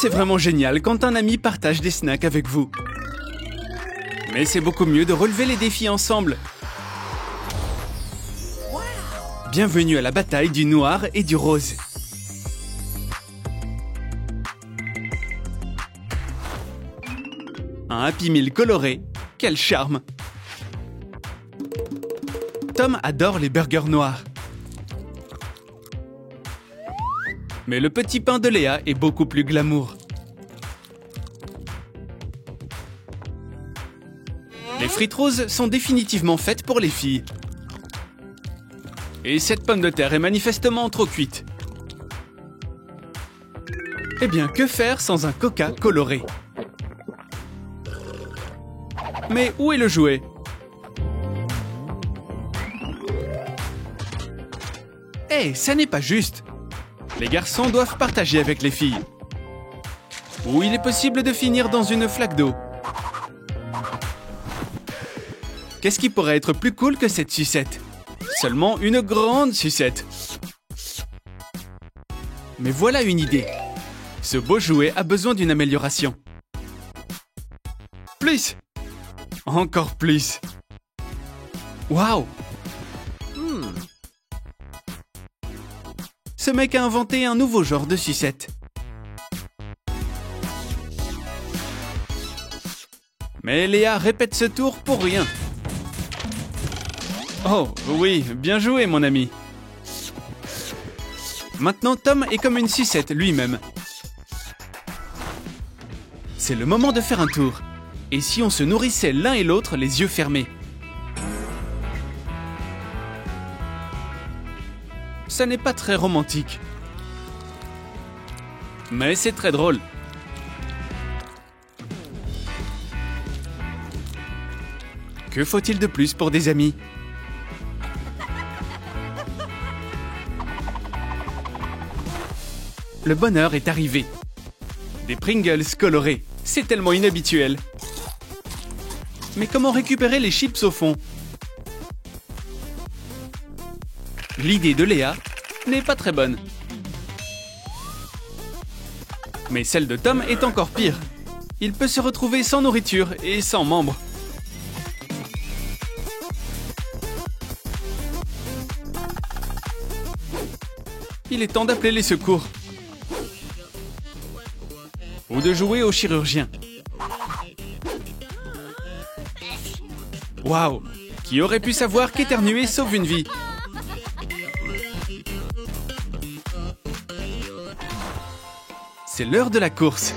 C'est vraiment génial quand un ami partage des snacks avec vous. Mais c'est beaucoup mieux de relever les défis ensemble. Bienvenue à la bataille du noir et du rose. Un Happy Meal coloré. Quel charme! Tom adore les burgers noirs. Mais le petit pain de Léa est beaucoup plus glamour. Les frites roses sont définitivement faites pour les filles. Et cette pomme de terre est manifestement trop cuite. Eh bien, que faire sans un coca coloré? Mais où est le jouet? Hé, ça n'est pas juste. Les garçons doivent partager avec les filles. Ou il est possible de finir dans une flaque d'eau. Qu'est-ce qui pourrait être plus cool que cette sucette? Seulement une grande sucette. Mais voilà une idée. Ce beau jouet a besoin d'une amélioration. Plus! Encore plus! Waouh! Ce mec a inventé un nouveau genre de sucette. Mais Léa répète ce tour pour rien. Oh, oui, bien joué, mon ami. Maintenant, Tom est comme une sucette lui-même. C'est le moment de faire un tour. Et si on se nourrissait l'un et l'autre les yeux fermés? Ça n'est pas très romantique. Mais c'est très drôle. Que faut-il de plus pour des amis? Le bonheur est arrivé. Des Pringles colorés. C'est tellement inhabituel. Mais comment récupérer les chips au fond? L'idée de Léa n'est pas très bonne. Mais celle de Tom est encore pire. Il peut se retrouver sans nourriture et sans membres. Il est temps d'appeler les secours. Ou de jouer au chirurgien. Waouh! Qui aurait pu savoir qu'éternuer sauve une vie? C'est l'heure de la course.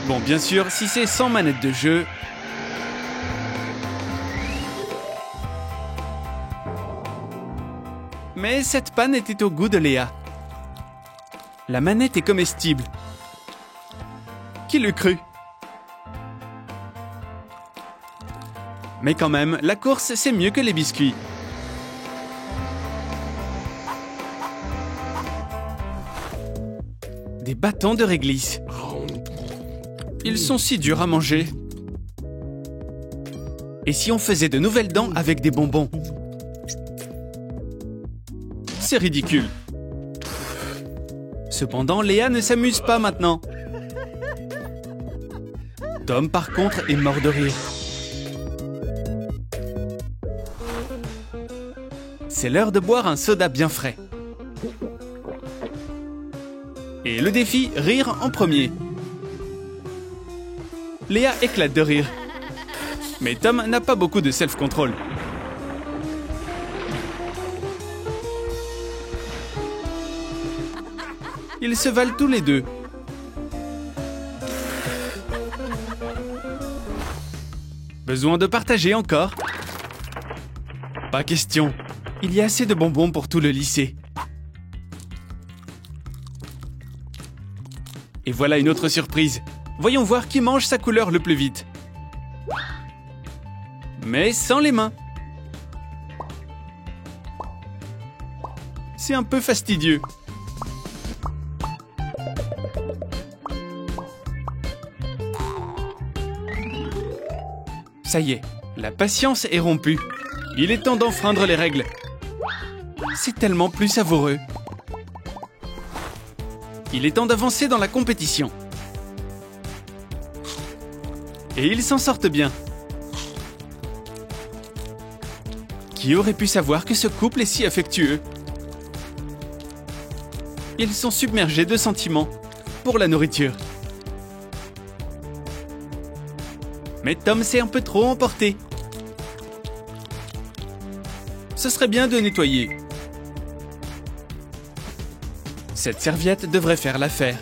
Bon, bien sûr, si c'est sans manette de jeu... Mais cette panne était au goût de Léa. La manette est comestible. Qui l'eût cru? Mais quand même, la course, c'est mieux que les biscuits. Des bâtons de réglisse. Ils sont si durs à manger. Et si on faisait de nouvelles dents avec des bonbons? C'est ridicule. Cependant, Léa ne s'amuse pas maintenant. Tom, par contre, est mort de rire. C'est l'heure de boire un soda bien frais. Et le défi, rire en premier. Léa éclate de rire. Mais Tom n'a pas beaucoup de self-control. Ils se valent tous les deux. Besoin de partager encore? Pas question. Il y a assez de bonbons pour tout le lycée. Et voilà une autre surprise. Voyons voir qui mange sa couleur le plus vite. Mais sans les mains. C'est un peu fastidieux. Ça y est, la patience est rompue. Il est temps d'enfreindre les règles. C'est tellement plus savoureux. Il est temps d'avancer dans la compétition. Et ils s'en sortent bien. Qui aurait pu savoir que ce couple est si affectueux? Ils sont submergés de sentiments pour la nourriture. Mais Tom s'est un peu trop emporté. Ce serait bien de nettoyer. Cette serviette devrait faire l'affaire.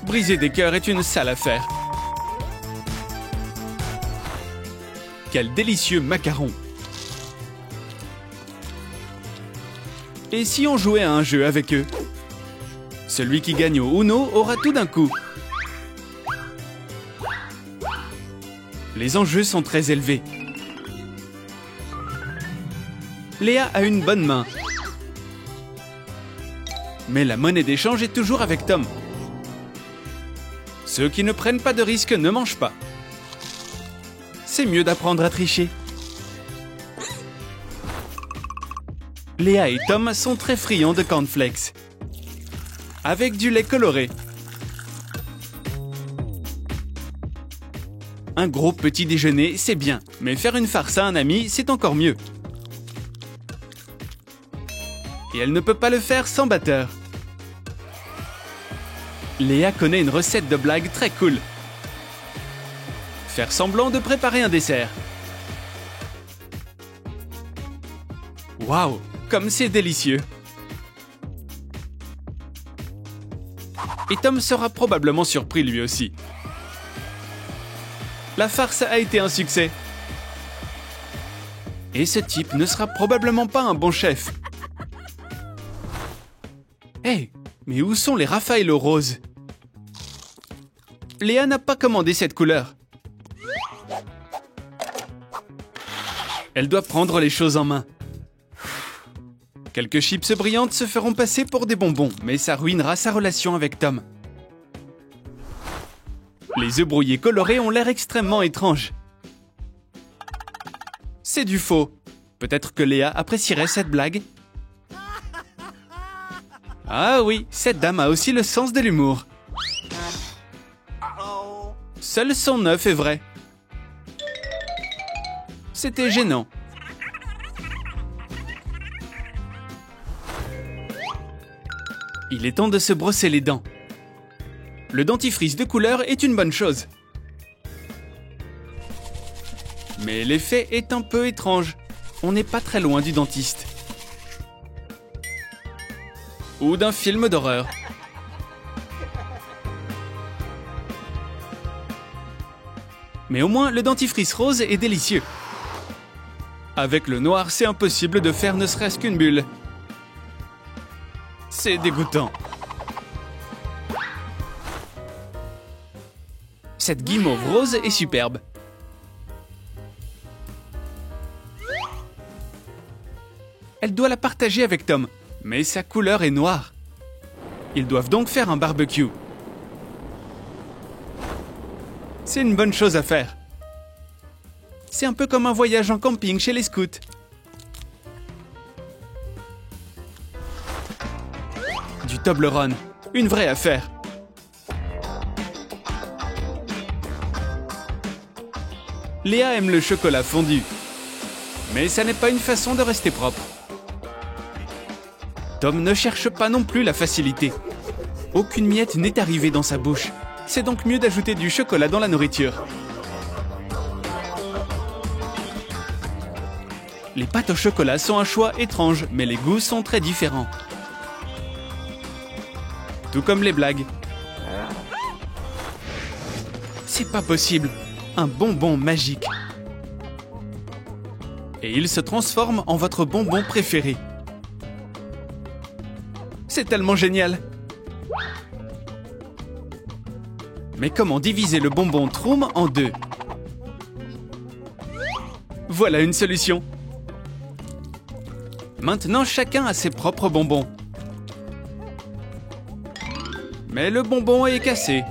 Briser des cœurs est une sale affaire. Quel délicieux macaron! Et si on jouait à un jeu avec eux? Celui qui gagne au Uno aura tout d'un coup. Les enjeux sont très élevés. Léa a une bonne main. Mais la monnaie d'échange est toujours avec Tom. Ceux qui ne prennent pas de risques ne mangent pas. C'est mieux d'apprendre à tricher. Léa et Tom sont très friands de cornflakes. Avec du lait coloré. Un gros petit déjeuner, c'est bien. Mais faire une farce à un ami, c'est encore mieux. Et elle ne peut pas le faire sans batteur. Léa connaît une recette de blague très cool. Faire semblant de préparer un dessert. Waouh, comme c'est délicieux. Et Tom sera probablement surpris lui aussi. La farce a été un succès. Et ce type ne sera probablement pas un bon chef. Hey, mais où sont les Raffaello roses? Léa n'a pas commandé cette couleur. Elle doit prendre les choses en main. Quelques chips brillantes se feront passer pour des bonbons, mais ça ruinera sa relation avec Tom. Les œufs brouillés colorés ont l'air extrêmement étranges. C'est du faux. Peut-être que Léa apprécierait cette blague. Ah oui, cette dame a aussi le sens de l'humour. Seul son œuf est vrai. C'était gênant. Il est temps de se brosser les dents. Le dentifrice de couleur est une bonne chose. Mais l'effet est un peu étrange. On n'est pas très loin du dentiste. Ou d'un film d'horreur. Mais au moins, le dentifrice rose est délicieux. Avec le noir, c'est impossible de faire ne serait-ce qu'une bulle. C'est dégoûtant. Cette guimauve rose est superbe. Elle doit la partager avec Tom, mais sa couleur est noire. Ils doivent donc faire un barbecue. C'est une bonne chose à faire. C'est un peu comme un voyage en camping chez les scouts. Du Toblerone, une vraie affaire. Léa aime le chocolat fondu. Mais ça n'est pas une façon de rester propre. Tom ne cherche pas non plus la facilité. Aucune miette n'est arrivée dans sa bouche. C'est donc mieux d'ajouter du chocolat dans la nourriture. Les pâtes au chocolat sont un choix étrange, mais les goûts sont très différents. Tout comme les blagues. C'est pas possible. Un bonbon magique. Et il se transforme en votre bonbon préféré. C'est tellement génial. Mais comment diviser le bonbon Troum en deux? Voilà une solution. Maintenant, chacun a ses propres bonbons. Mais le bonbon est cassé.